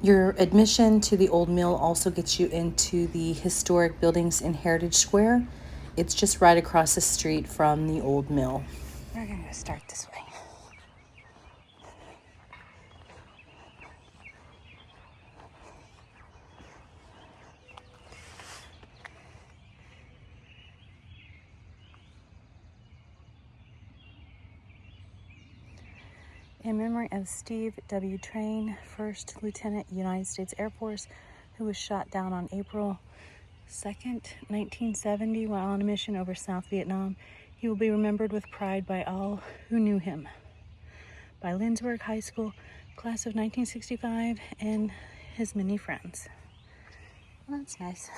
Your admission to the old mill also gets you into the historic buildings in Heritage Square. It's just right across the street from the old mill. We're going to start this way. In memory of Steve W. Train, First Lieutenant, United States Air Force, who was shot down on April 2nd, 1970, while on a mission over South Vietnam, he will be remembered with pride by all who knew him. By Lindsborg High School, class of 1965, and his many friends. Well, that's nice.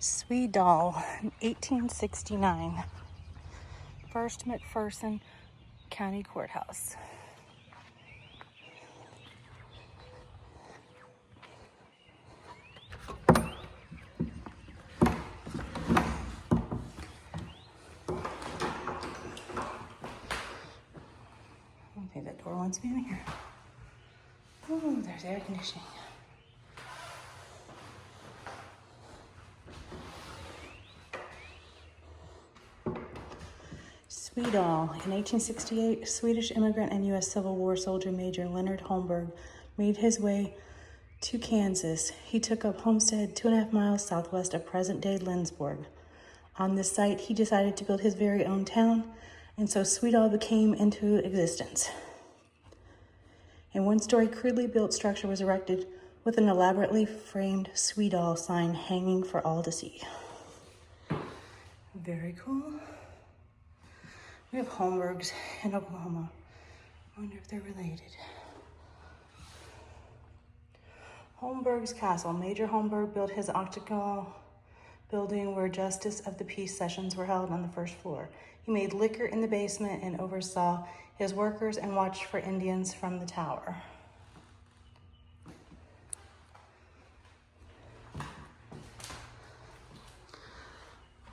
Swedall, 1869. First McPherson County Courthouse. I think that door wants me in here. Oh, there's air conditioning. Swedall. In 1868, Swedish immigrant and U.S. Civil War soldier Major Leonard Holmberg made his way to Kansas. He took up homestead 2.5 miles southwest of present-day Lindsborg. On this site, he decided to build his very own town, and so Swedall became into existence. A one-story crudely built structure was erected with an elaborately framed Swedall sign hanging for all to see. Very cool. We have Holmbergs in Oklahoma. I wonder if they're related. Holmberg's Castle. Major Holmberg built his octagonal building where justice of the peace sessions were held on the first floor. He made liquor in the basement and oversaw his workers and watched for Indians from the tower.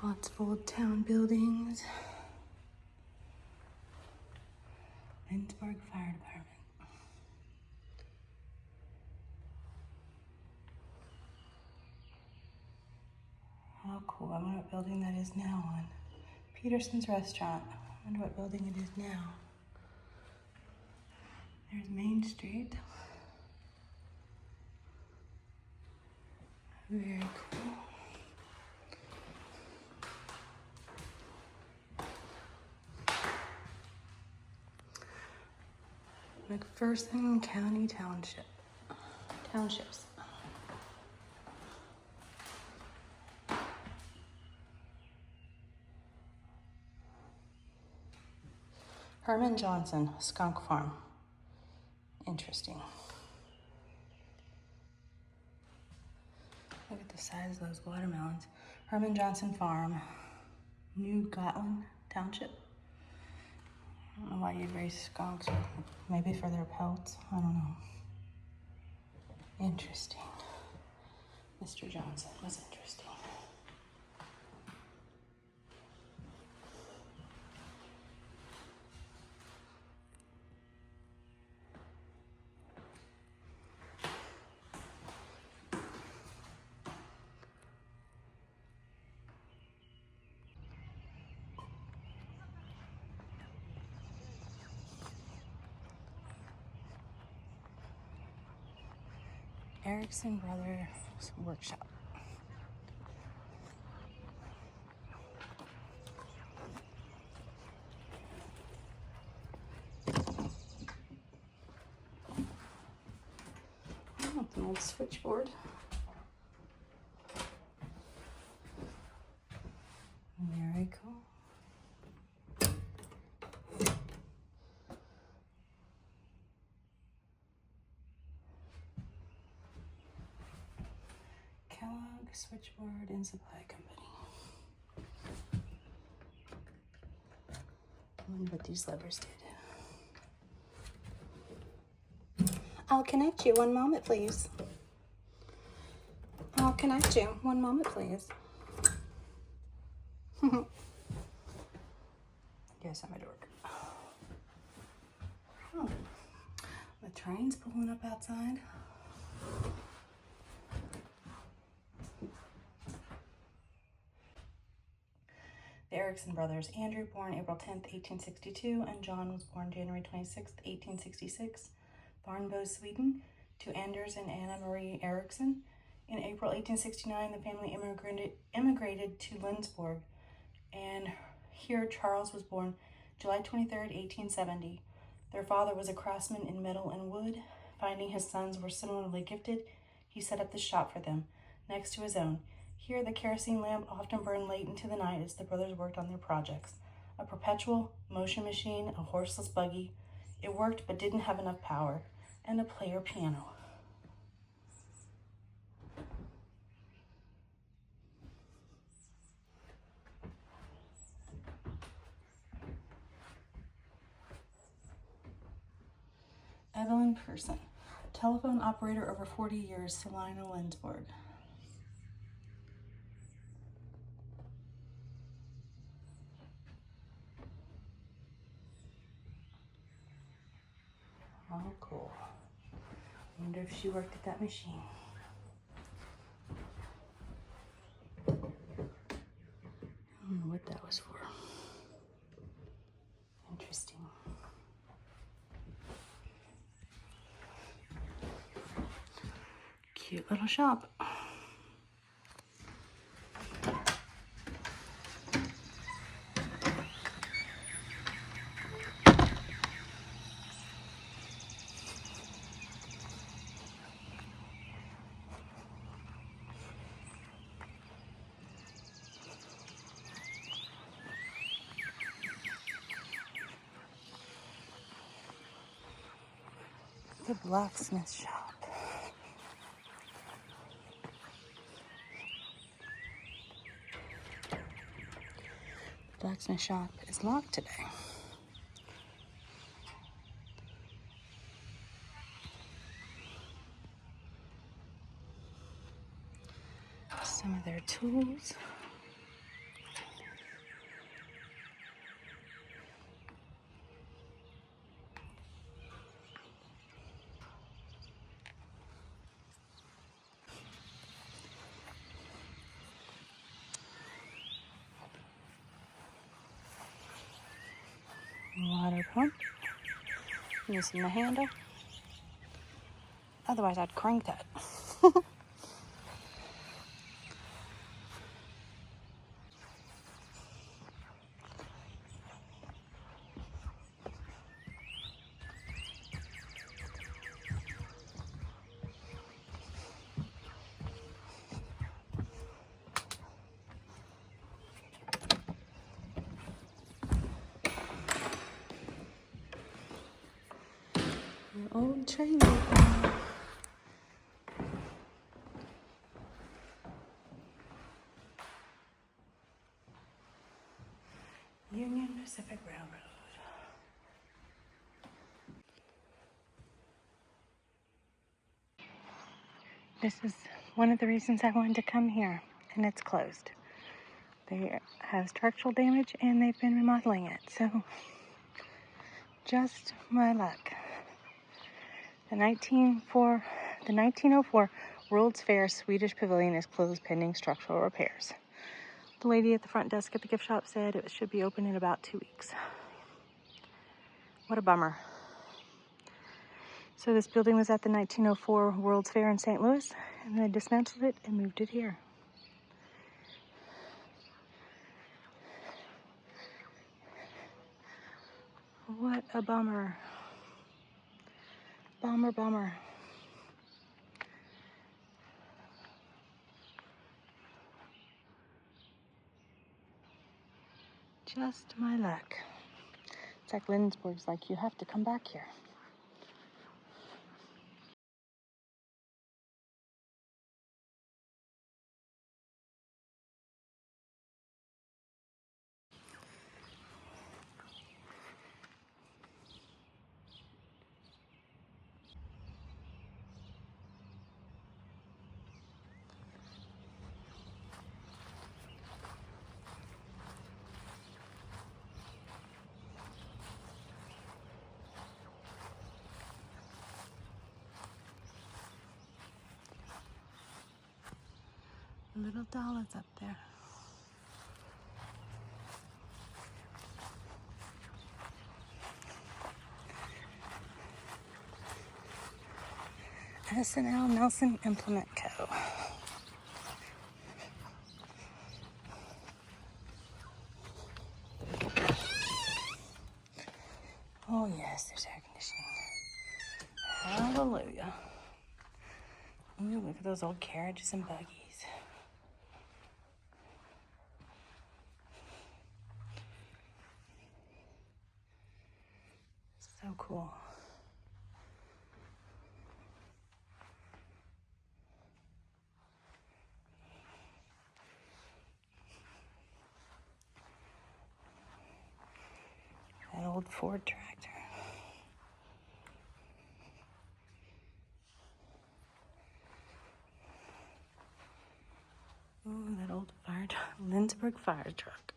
Lots of old town buildings. Lindsborg Fire Department. How cool. I wonder what building that is now on. Peterson's Restaurant. I wonder what building it is now. There's Main Street. Very cool. McPherson County Townships. Herman Johnson, Skunk Farm. Interesting. Look at the size of those watermelons. Herman Johnson Farm, New Gotland Township. I don't know why you'd raise skunks, maybe for their pelts, I don't know. Interesting. Mr. Johnson was interesting. Erickson Brothers Workshop. Oh, it's an old switchboard. Very cool. Kellogg Switchboard and Supply Company. I wonder what these levers did. I'll connect you. One moment, please. I'll connect you. One moment, please. Yes, I'm a dork. Oh, the train's pulling up outside. The Erickson brothers, Andrew, born April 10th, 1862, and John was born January 26th, 1866, Barnbo, Sweden, to Anders and Anna Marie Erickson. In April 1869, the family immigrated to Lindsborg, and here Charles was born July 23rd, 1870. Their father was a craftsman in metal and wood. Finding his sons were similarly gifted, he set up the shop for them, next to his own. Here, the kerosene lamp often burned late into the night as the brothers worked on their projects. A perpetual motion machine, a horseless buggy. It worked but didn't have enough power, and a player piano. Evelyn Person, telephone operator over 40 years, Salina, Lindsborg. Oh, cool. I wonder if she worked at that machine. I don't know what that was for. Interesting. Cute little shop. The blacksmith shop. The blacksmith shop is locked today. Some of their tools. Water pump. Missing the handle. Otherwise, I'd crank that. Your old train depot. Union Pacific Railroad. This is one of the reasons I wanted to come here, and it's closed. They have structural damage and they've been remodeling it, so just my luck. The 1904 World's Fair Swedish Pavilion is closed pending structural repairs. The lady at the front desk at the gift shop said it should be open in about 2 weeks. What a bummer. So this building was at the 1904 World's Fair in St. Louis, and they dismantled it and moved it here. What a bummer. Bummer, bummer. Just my luck. It's like Lindsborg's like, you have to come back here. Little doll is up there. S&L Nelson Implement Co. Oh yes, there's air conditioning. Hallelujah. Ooh, look at those old carriages and buggies. So cool. That old Ford tractor. Ooh, that old Lindsborg fire truck.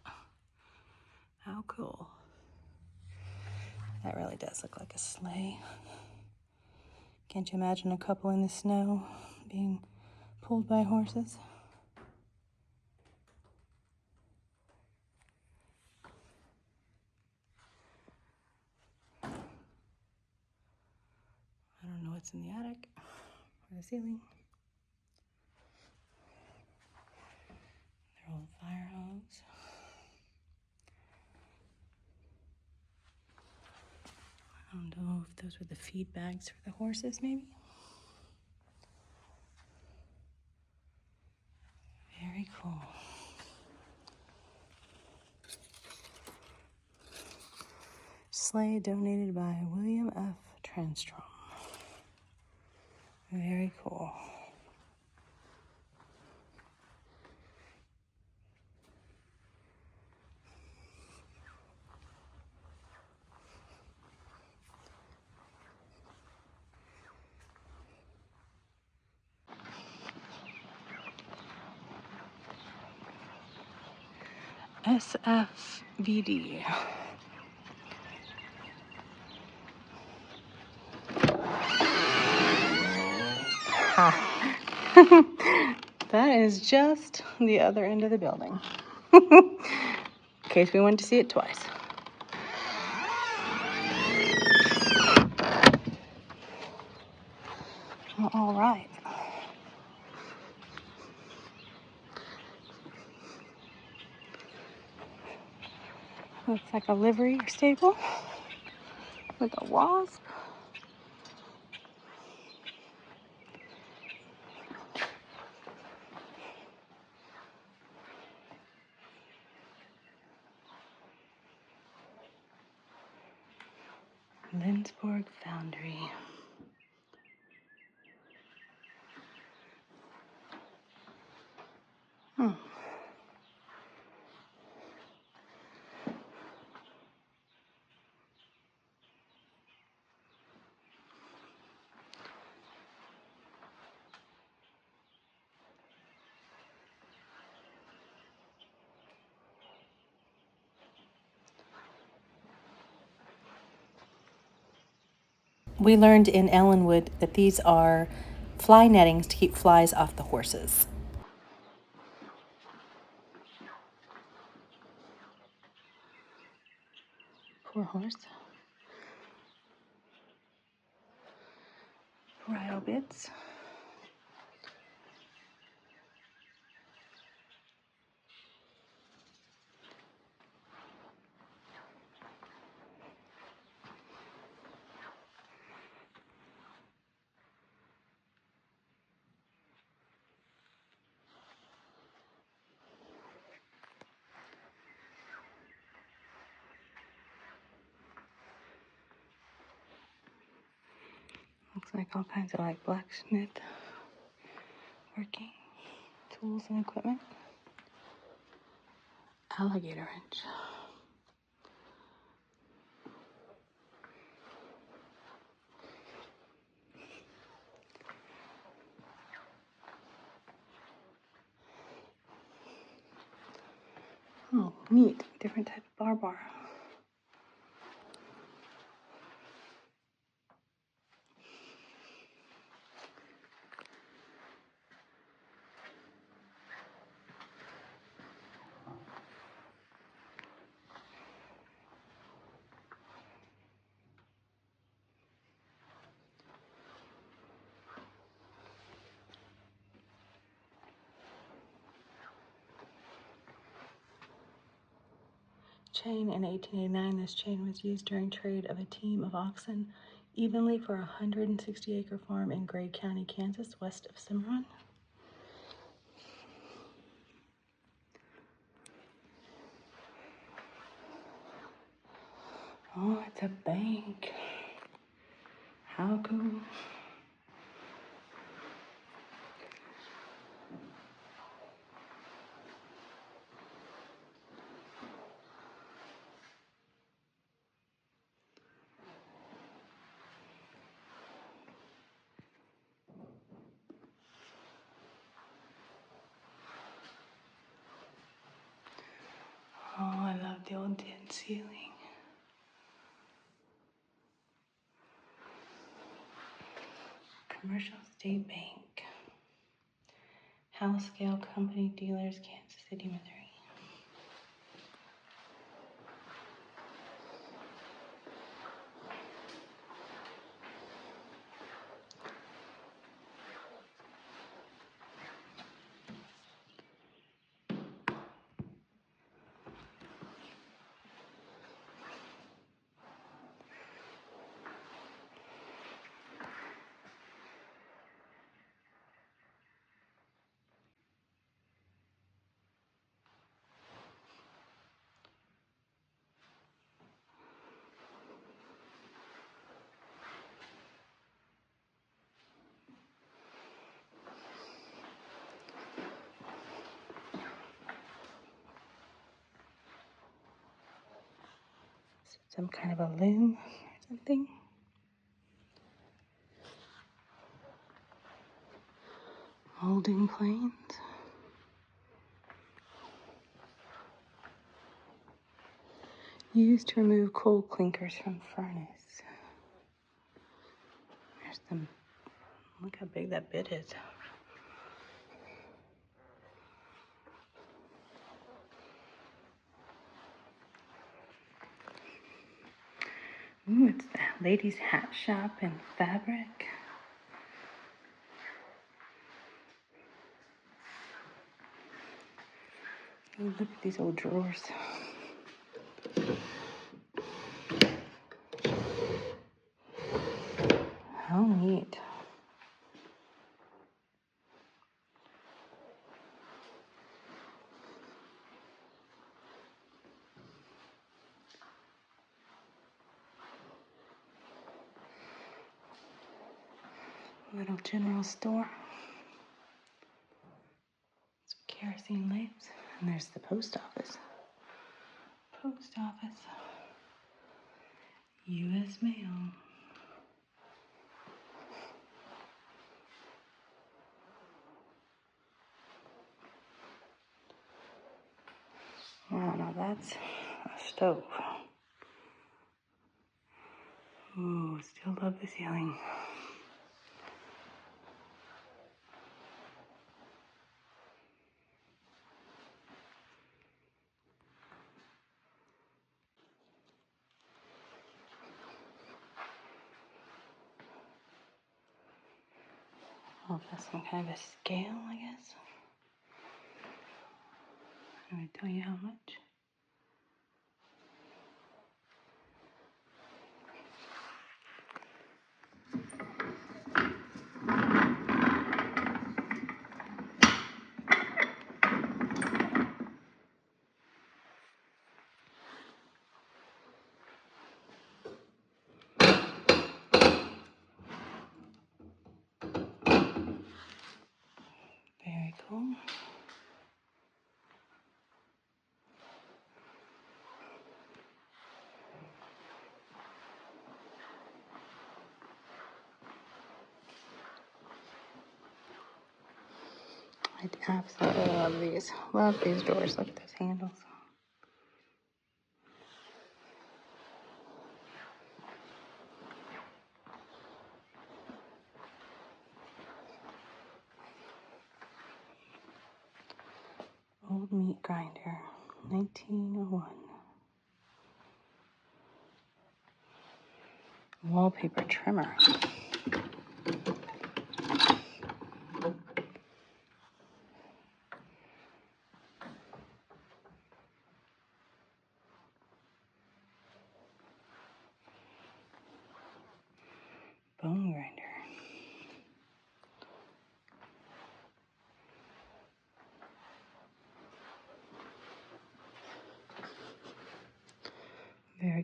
How cool. That really does look like a sleigh. Can't you imagine a couple in the snow being pulled by horses? I don't know what's in the attic or the ceiling. Their old fire hose. I don't know if those were the feed bags for the horses, maybe. Very cool. Sleigh donated by William F. Transtrom. Very cool. SFVD. That is just the other end of the building. In case we wanted to see it twice. All right. Looks like a livery stable with a wasp. Lindsborg Foundry. We learned in Ellenwood that these are fly nettings to keep flies off the horses. Poor horse. Bridle bits. Looks like all kinds of like blacksmith working tools and equipment. Alligator wrench. Oh, neat. Different type of bar. chain. In 1889, this chain was used during trade of a team of oxen evenly for a 160-acre farm in Gray County, Kansas, west of Cimarron. Oh, it's a bank. How cool. Oh, I love the old tin ceiling. Commercial State Bank. House Scale Company Dealers, Kansas City, Missouri. Some kind of a loom or something. Molding planes. Used to remove coal clinkers from furnace. There's them. Look how big that bit is. Ooh, it's the ladies' hat shop and fabric. Ooh, look at these old drawers. How neat. Little general store. Some kerosene lamps. And there's the post office. Post office. U.S. mail. Oh, now that's a stove. Ooh, still love the ceiling. Oh, that's some kind of a scale, I guess. I'm going to tell you how much. Very cool. I absolutely love these. Love these doors. Look at those handles. Old meat grinder, 1901. Wallpaper trimmer.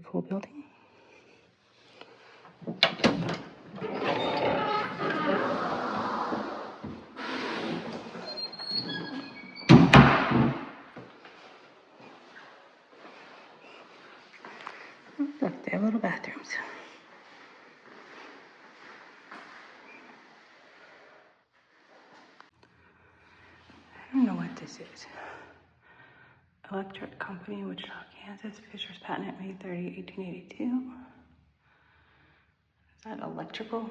cool building. Look, they have little bathrooms. I don't know what this is. Electric Company, Wichita, Kansas. Fisher's patent, May 30, 1882. Is that electrical?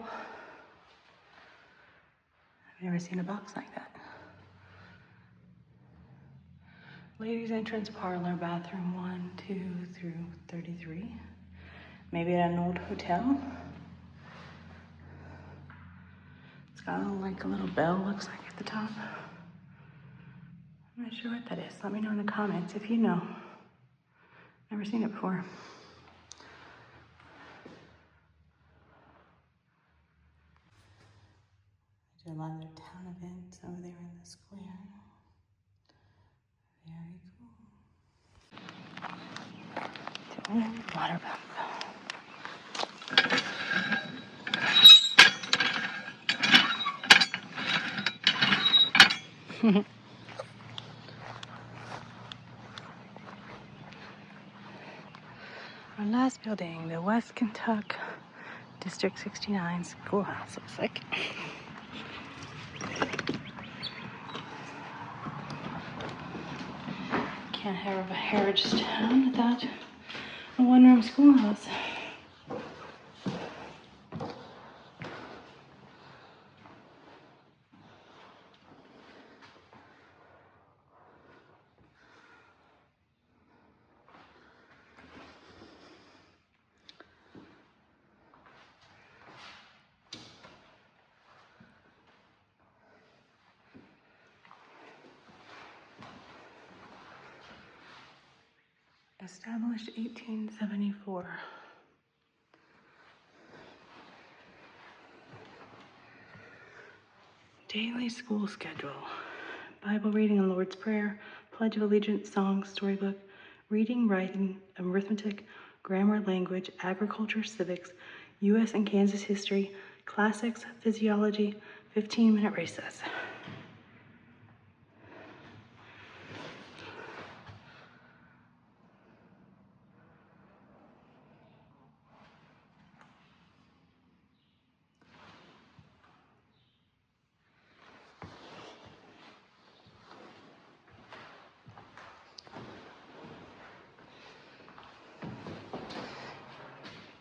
I've never seen a box like that. Ladies' entrance, parlor, bathroom 1, 2 through 33. Maybe at an old hotel. It's got like a little bell, looks like, at the top. I'm not sure what that is. Let me know in the comments if you know. Never seen it before. I do a lot of their town events over there in the square. Very cool. Water pump. Our last building, the West Kentucky District 69 Schoolhouse, looks like. Can't have a heritage town without a one-room schoolhouse. Established 1874. Daily school schedule. Bible reading and Lord's Prayer, Pledge of Allegiance, songs, storybook, reading, writing, arithmetic, grammar, language, agriculture, civics, U.S. and Kansas history, classics, physiology, 15-minute recess.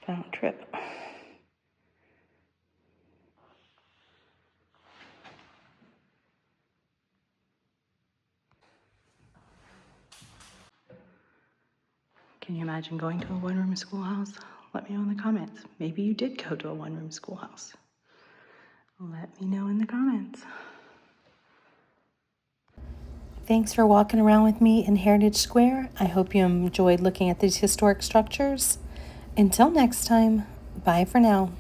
Final trip. Can you imagine going to a one-room schoolhouse? Let me know in the comments. Maybe you did go to a one-room schoolhouse. Let me know in the comments. Thanks for walking around with me in Heritage Square. I hope you enjoyed looking at these historic structures. Until next time, bye for now.